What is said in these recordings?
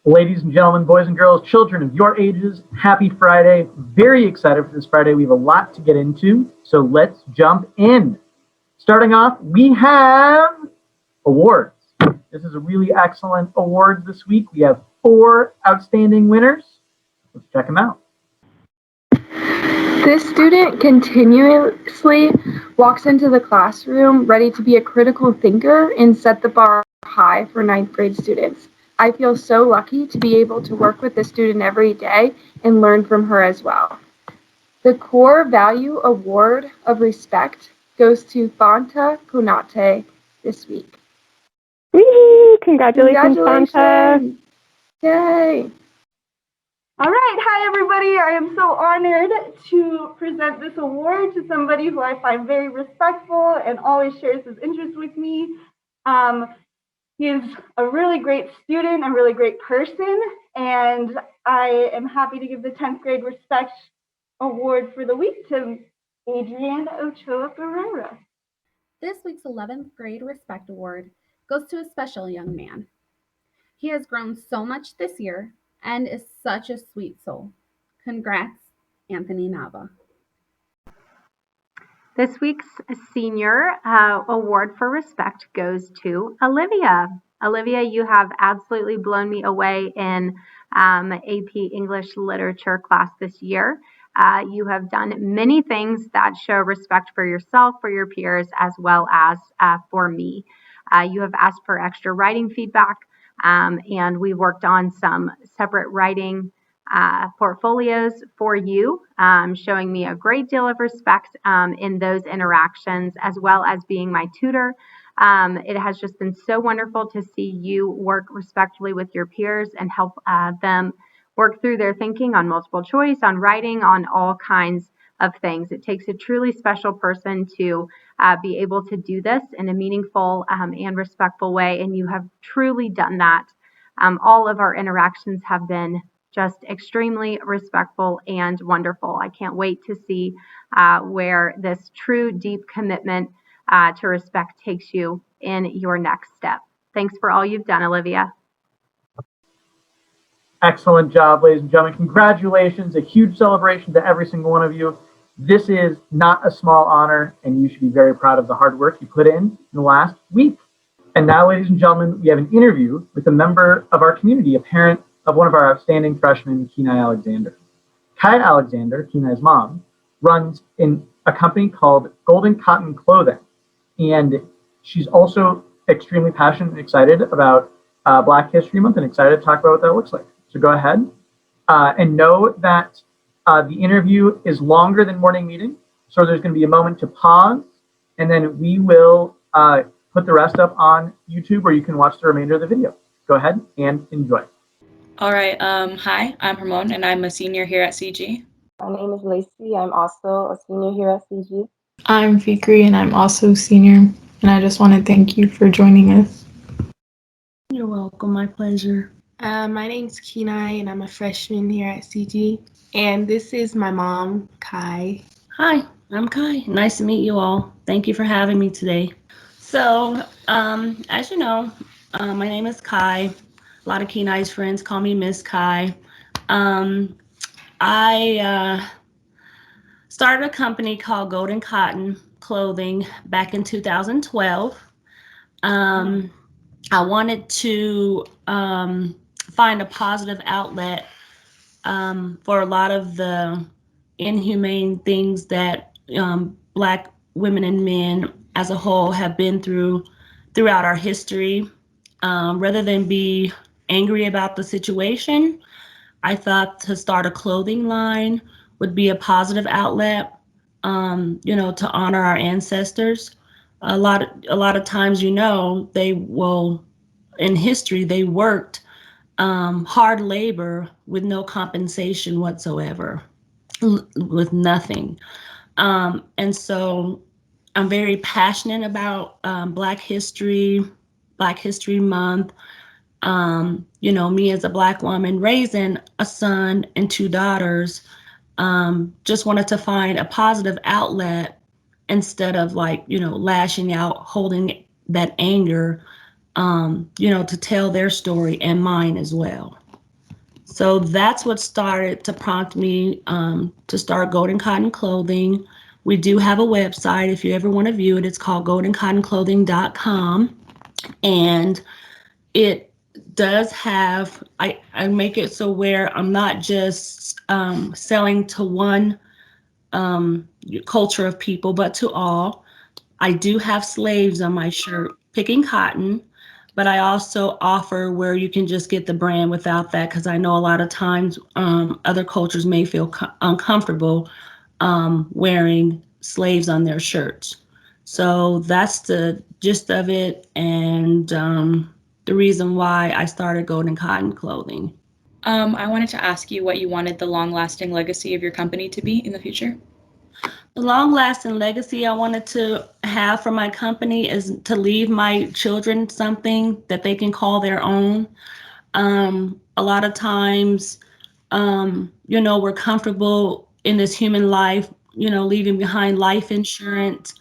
Ladies and gentlemen, boys and girls, children of your ages, happy Friday. Very excited for this Friday. We have a lot to get into, so let's jump in. Starting off, we have awards. This is a really excellent awards this week. We have 4 outstanding winners. Let's check them out. This student continuously walks into the classroom ready to be a critical thinker and set the bar high for 9th grade students. I feel so lucky to be able to work with this student every day and learn from her as well. The Core Value Award of Respect goes to Fanta Konate this week. Whee! Congratulations, Fanta! Yay! All right, hi everybody. I am so honored to present this award to somebody who I find very respectful and always shares his interests with me. He is a really great student, a really great person, and I am happy to give the 10th grade Respect Award for the week to Adrian Ochoa Ferreira. This week's 11th grade Respect Award goes to a special young man. He has grown so much this year and is such a sweet soul. Congrats, Anthony Nava. This week's senior award for respect goes to Olivia. Olivia, you have absolutely blown me away in AP English Literature class this year. You have done many things that show respect for yourself, for your peers, as well as for me. You have asked for extra writing feedback, and we worked on some separate writing portfolios for you, showing me a great deal of respect in those interactions, as well as being my tutor. It has just been so wonderful to see you work respectfully with your peers and help them work through their thinking on multiple choice, on writing, on all kinds of things. It takes a truly special person to be able to do this in a meaningful and respectful way, and you have truly done that. All of our interactions have been just extremely respectful and wonderful. I can't wait to see where this true, deep commitment to respect takes you in your next step. Thanks for all you've done, Olivia. Excellent job, ladies and gentlemen. Congratulations. A huge celebration to every single one of you. This is not a small honor, and you should be very proud of the hard work you put in the last week. And now, ladies and gentlemen, we have an interview with a member of our community, a parent of one of our outstanding freshmen, Kenai Alexander. Kai Alexander, Kenai's mom, runs in a company called Golden Cotton Clothing. And she's also extremely passionate and excited about Black History Month and excited to talk about what that looks like. So go ahead and know that the interview is longer than morning meeting. So there's going to be a moment to pause, and then we will put the rest up on YouTube, where you can watch the remainder of the video. Go ahead and enjoy. All right. Hi, I'm Ramon, and I'm a senior here at CG. My name is Lacey. I'm also a senior here at CG. I'm Fikri, and I'm also a senior. And I just want to thank you for joining us. You're welcome. My pleasure. My name's Kenai, and I'm a freshman here at CG. And this is my mom, Kai. Hi, I'm Kai. Nice to meet you all. Thank you for having me today. So, as you know, my name is Kai. A lot of Kenai's friends call me Miss Kai. I started a company called Golden Cotton Clothing back in 2012. I wanted to find a positive outlet for a lot of the inhumane things that Black women and men as a whole have been throughout our history. Rather than be angry about the situation, I thought to start a clothing line would be a positive outlet, to honor our ancestors. A lot of times, in history, they worked hard labor with no compensation whatsoever, with nothing. And so I'm very passionate about Black History Month. Me as a Black woman raising a son and 2 daughters, just wanted to find a positive outlet instead of lashing out, holding that anger, to tell their story and mine as well. So that's what started to prompt me to start Golden Cotton Clothing. We do have a website. If you ever want to view it, it's called goldencottonclothing.com. And it does have, I make it so where I'm not just selling to one culture of people, but to all. I do have slaves on my shirt picking cotton, but I also offer where you can just get the brand without that, because I know a lot of times other cultures may feel uncomfortable wearing slaves on their shirts. So that's the gist of it, and the reason why I started Golden Cotton Clothing. I wanted to ask you what you wanted the long-lasting legacy of your company to be in the future. The long-lasting legacy I wanted to have for my company is to leave my children something that they can call their own. A lot of times, we're comfortable in this human life, leaving behind life insurance,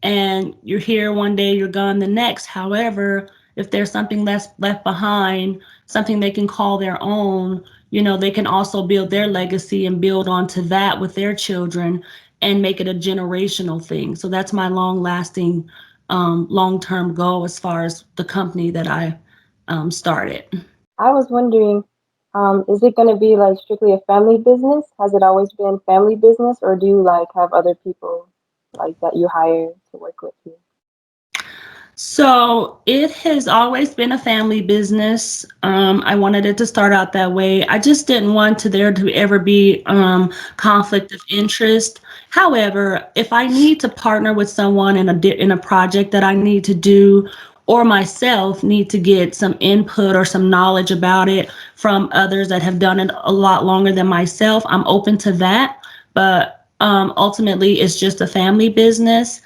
and you're here one day, you're gone the next. However, if there's something left behind, something they can call their own, they can also build their legacy and build onto that with their children and make it a generational thing. So that's my long-lasting, long-term goal as far as the company that I started. I was wondering, is it going to be like strictly a family business? Has it always been family business, or do you like have other people like that you hire to work with you? So it has always been a family business. I wanted it to start out that way. I just didn't want there to ever be conflict of interest. However, if I need to partner with someone in a project that I need to do, or myself need to get some input or some knowledge about it from others that have done it a lot longer than myself, I'm open to that. But ultimately, it's just a family business.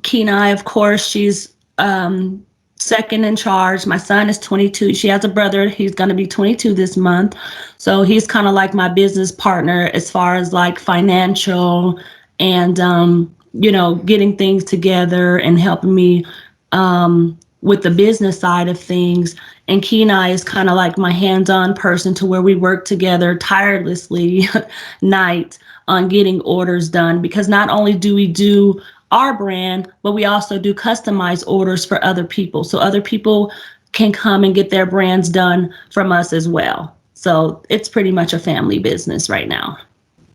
Kenai, of course, she's second in charge. My son is 22. She has a brother. He's going to be 22 this month. So he's kind of like my business partner as far as like financial and, getting things together and helping me with the business side of things. And Kenai is kind of like my hands-on person to where we work together tirelessly night on getting orders done, because not only do we do our brand, but we also do customized orders for other people. So other people can come and get their brands done from us as well. So it's pretty much a family business right now.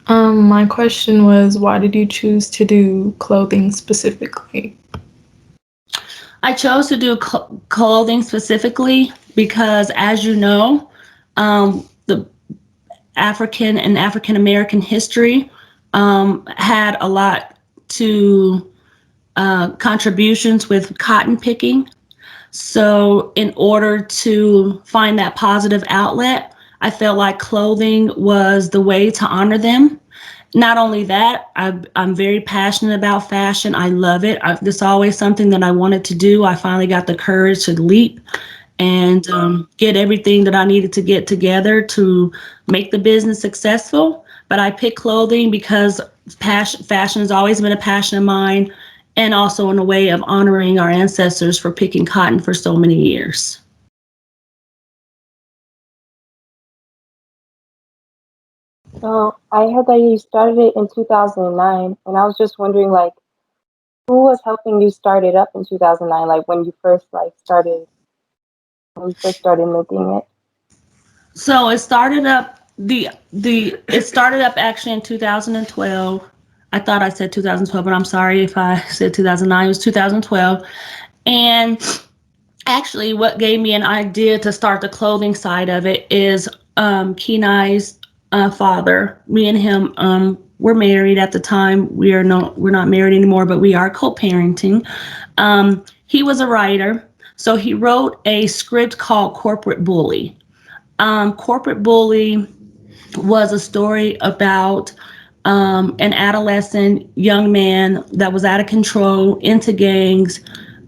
My question was, why did you choose to do clothing specifically? I chose to do clothing specifically because, as you know, the African and African American history had a lot to contributions with cotton picking. So in order to find that positive outlet, I felt like clothing was the way to honor them. Not only that, I'm very passionate about fashion. I love it. It's always something that I wanted to do. I finally got the courage to leap and get everything that I needed to get together to make the business successful. But I picked clothing because fashion has always been a passion of mine, and also in a way of honoring our ancestors for picking cotton for so many years. So I heard that you started it in 2009, and I was just wondering, like, who was helping you start it up in 2009? Like when you first started making it. So it started up it started up actually in 2012. I thought I said 2012, but I'm sorry if I said 2009. It was 2012. And actually what gave me an idea to start the clothing side of it is Kenai's father. Me and him were married at the time. We're not married anymore, but we are co-parenting. He was a writer, so he wrote a script called Corporate Bully. Corporate Bully was a story about an adolescent young man that was out of control, into gangs,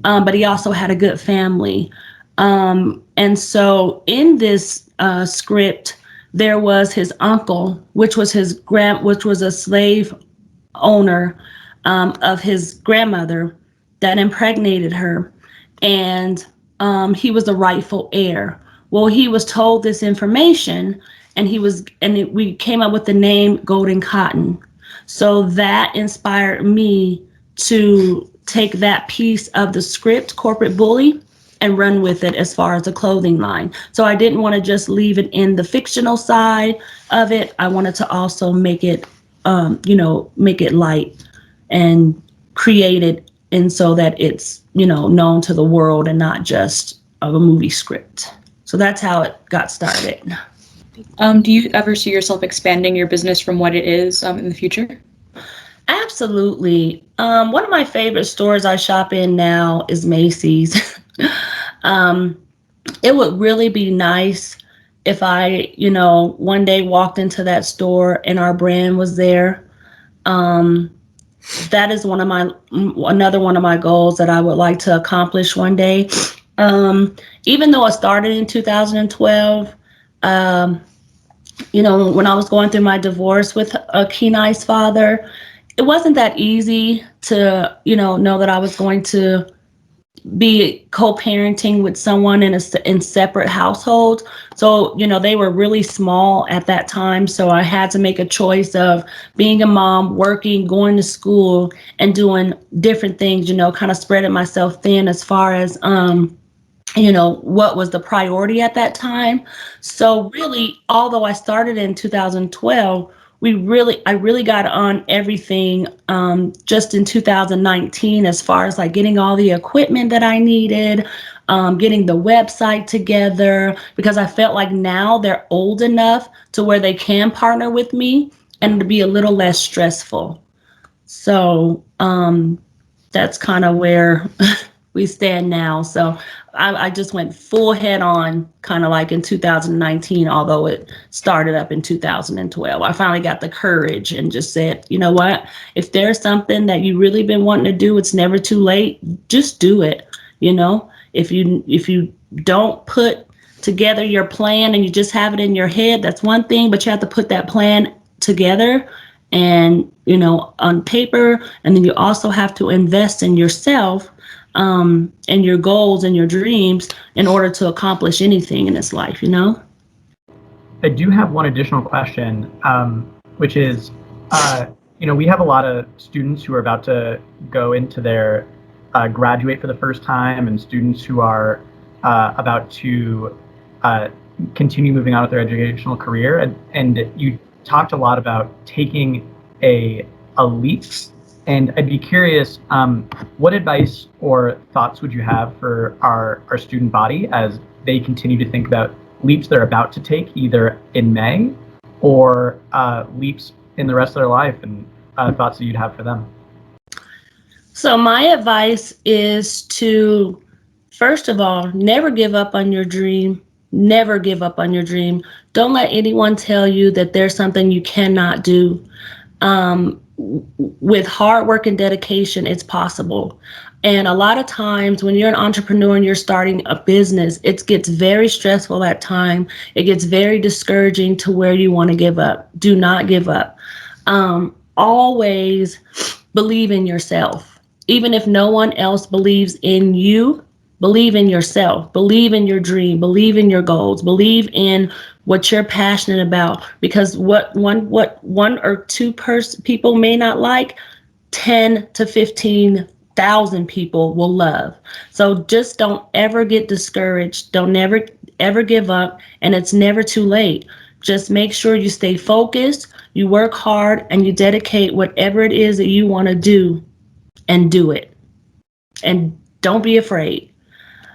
but he also had a good family. And so in this script, there was his uncle, which was which was a slave owner of his grandmother that impregnated her, and he was the rightful heir. Well, he was told this information, and we came up with the name Golden Cotton. So that inspired me to take that piece of the script, Corporate Bully, and run with it as far as the clothing line. So I didn't want to just leave it in the fictional side of it. I wanted to also make it, make it light and create it, and so that it's, known to the world and not just of a movie script. So that's how it got started. Do you ever see yourself expanding your business from what it is in the future? Absolutely. One of my favorite stores I shop in now is Macy's. It would really be nice if I, one day walked into that store and our brand was there. That is another one of my goals that I would like to accomplish one day. Even though it started in 2012, when I was going through my divorce with Kenai's father, it wasn't that easy to, know that I was going to be co-parenting with someone in separate households. So, they were really small at that time. So I had to make a choice of being a mom, working, going to school, and doing different things, kind of spreading myself thin as far as, what was the priority at that time. So really, although I started in 2012, I really got on everything just in 2019, as far as like getting all the equipment that I needed, getting the website together, because I felt like now they're old enough to where they can partner with me and to be a little less stressful. So that's kind of where we stand now. So I just went full head on, kind of like in 2019, although it started up in 2012. I finally got the courage and just said, you know what, if there's something that you really been wanting to do, it's never too late. Just do it. If you don't put together your plan and you just have it in your head, that's one thing, but you have to put that plan together and, on paper. And then you also have to invest in yourself and your goals and your dreams in order to accomplish anything in this life, I do have one additional question, which is, we have a lot of students who are about to go into their graduate for the first time, and students who are about to continue moving on with their educational career. And you talked a lot about taking a leap. And I'd be curious, what advice or thoughts would you have for our student body as they continue to think about leaps they're about to take, either in May or leaps in the rest of their life, and thoughts that you'd have for them? So my advice is to, first of all, never give up on your dream. Never give up on your dream. Don't let anyone tell you that there's something you cannot do. With hard work and dedication, it's possible. And a lot of times when you're an entrepreneur and you're starting a business, it gets very stressful at times. It gets very discouraging to where you want to give up. Do not give up. Always believe in yourself. Even if no one else believes in you, believe in yourself, believe in your dream, believe in your goals, believe in what you're passionate about, because what one or two people may not like, 10 to 15,000 people will love. So just don't ever get discouraged. Don't ever give up, and it's never too late. Just make sure you stay focused, you work hard, and you dedicate whatever it is that you want to do, and do it. And don't be afraid.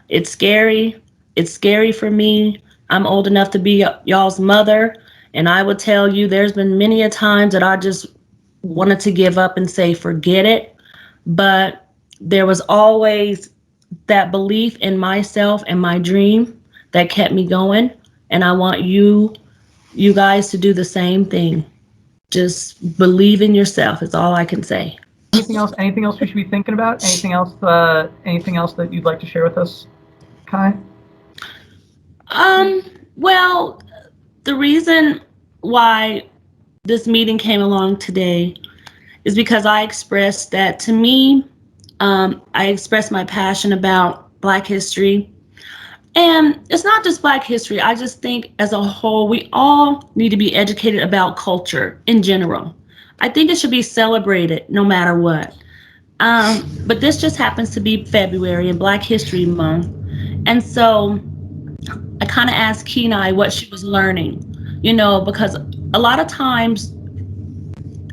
It's scary. It's scary for me. I'm old enough to be y'all's mother, and I would tell you there's been many a times that I just wanted to give up and say, forget it. But there was always that belief in myself and my dream that kept me going. And I want you guys to do the same thing. Just believe in yourself is all I can say. Anything else we should be thinking about? Anything else that you'd like to share with us, Kai? Well, the reason why this meeting came along today is because I expressed that, to me, I expressed my passion about Black history. And it's not just Black history. I just think as a whole, we all need to be educated about culture in general. I think it should be celebrated no matter what. But this just happens to be February and Black History Month. And so I kind of asked Kenai what she was learning, because a lot of times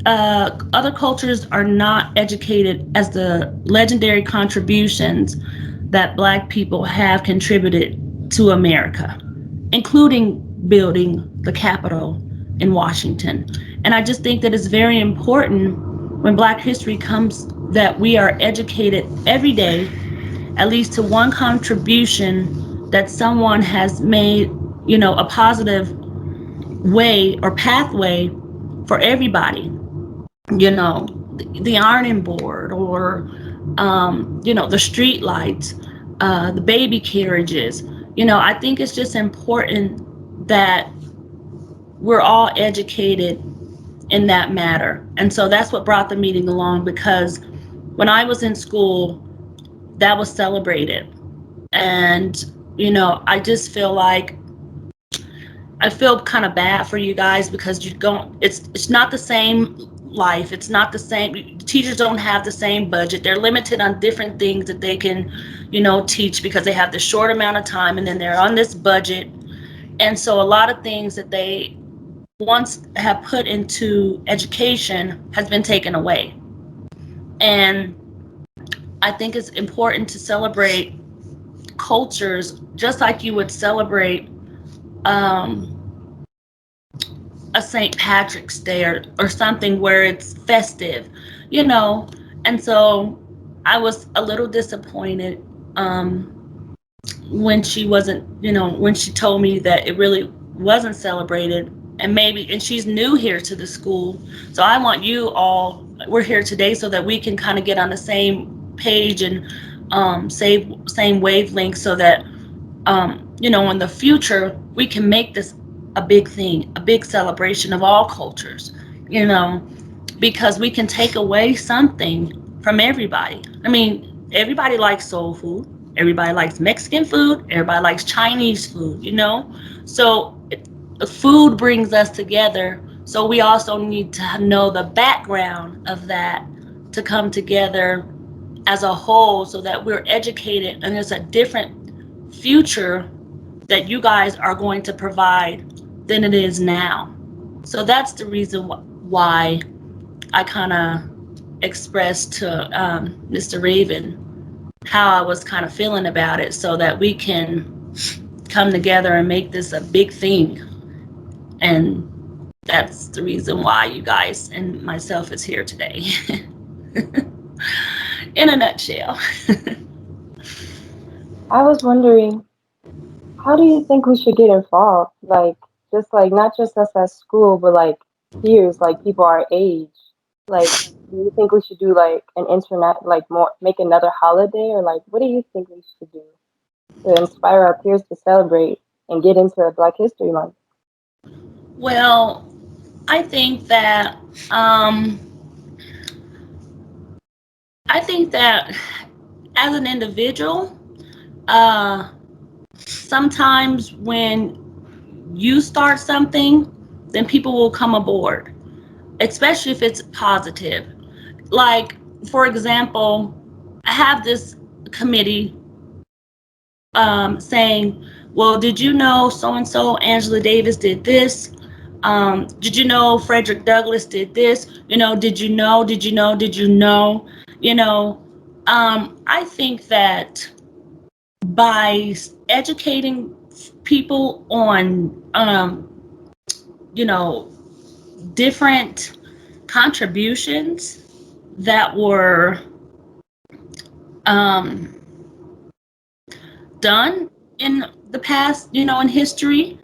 other cultures are not educated as the legendary contributions that Black people have contributed to America, including building the Capitol in Washington. And I just think that it's very important when Black history comes that we are educated every day, at least to one contribution that someone has made, a positive way or pathway for everybody. The ironing board or, the street lights, the baby carriages. I think it's just important that we're all educated in that matter. And so that's what brought the meeting along, because when I was in school, that was celebrated. And, I just feel like I feel kind of bad for you guys because it's not the same life. It's not the same. Teachers don't have the same budget. They're limited on different things that they can, teach because they have the short amount of time, and then they're on this budget. And so a lot of things that they once have put into education has been taken away. And I think it's important to celebrate cultures just like you would celebrate a St. Patrick's Day or something where it's festive, And so I was a little disappointed when she wasn't, when she told me that it really wasn't celebrated. And she's new here to the school. So I want you all, we're here today so that we can kind of get on the same page and same wavelength so that, in the future, we can make this a big thing, a big celebration of all cultures, because we can take away something from everybody. I mean, everybody likes soul food. Everybody likes Mexican food. Everybody likes Chinese food, So food brings us together. So we also need to know the background of that to come together as a whole so that we're educated and there's a different future that you guys are going to provide than it is now. So that's the reason why I kind of expressed to Mr. Raven how I was kind of feeling about it so that we can come together and make this a big thing. And that's the reason why you guys and myself is here today. In a nutshell. I was wondering, how do you think we should get involved? Like, just like not just us at school, but like peers, like people our age. Like, do you think we should do like an internet, like more, make another holiday, or like, what do you think we should do to inspire our peers to celebrate and get into Black History Month? Well, I think that as an individual, sometimes when you start something, then people will come aboard, especially if it's positive. Like, for example, I have this committee saying, well, did you know so-and-so Angela Davis did this? Did you know Frederick Douglass did this? Did you know? I think that by educating people on, different contributions that were done in the past, in history,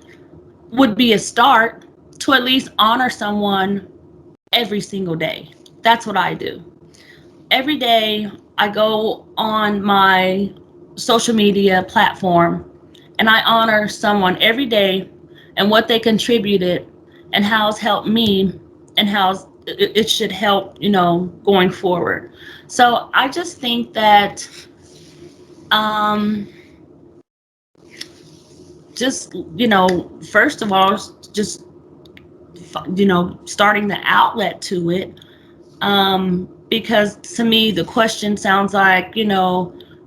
would be a start to at least honor someone every single day. That's what I do. Every day I go on my social media platform and I honor someone every day and what they contributed and how it's helped me and how it should help, going forward. So I just think that just, first of all, just, starting the outlet to it. Because to me, the question sounds like,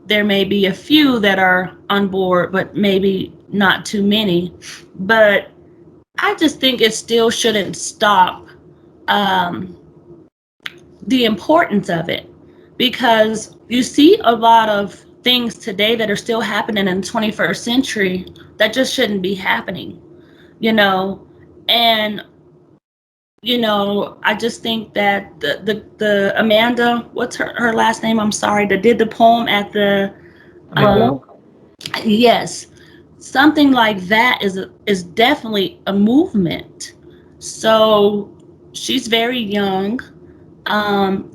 there may be a few that are on board, but maybe not too many. But I just think it still shouldn't stop the importance of it, because you see a lot of things today that are still happening in the 21st century that just shouldn't be happening, and I just think that the Amanda, what's her last name? I'm sorry, that did the poem at the yes, something like that is definitely a movement. So she's very young.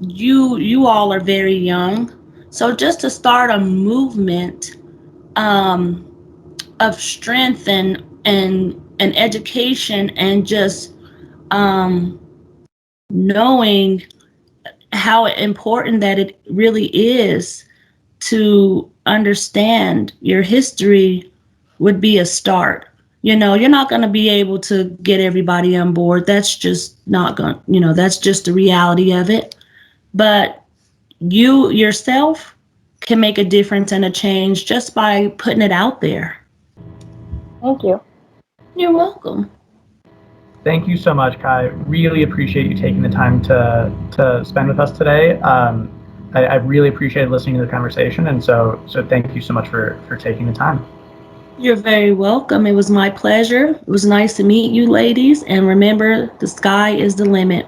You all are very young. So just to start a movement of strength and education, and just knowing how important that it really is to understand your history would be a start. You're not going to be able to get everybody on board. That's just not going, that's just the reality of it. But you yourself can make a difference and a change just by putting it out there. Thank you. You're welcome. Thank you so much, Kai. Really appreciate you taking the time to spend with us today. I really appreciated listening to the conversation, and so thank you so much for taking the time. You're very welcome. It was my pleasure. It was nice to meet you, ladies, and remember, the sky is the limit.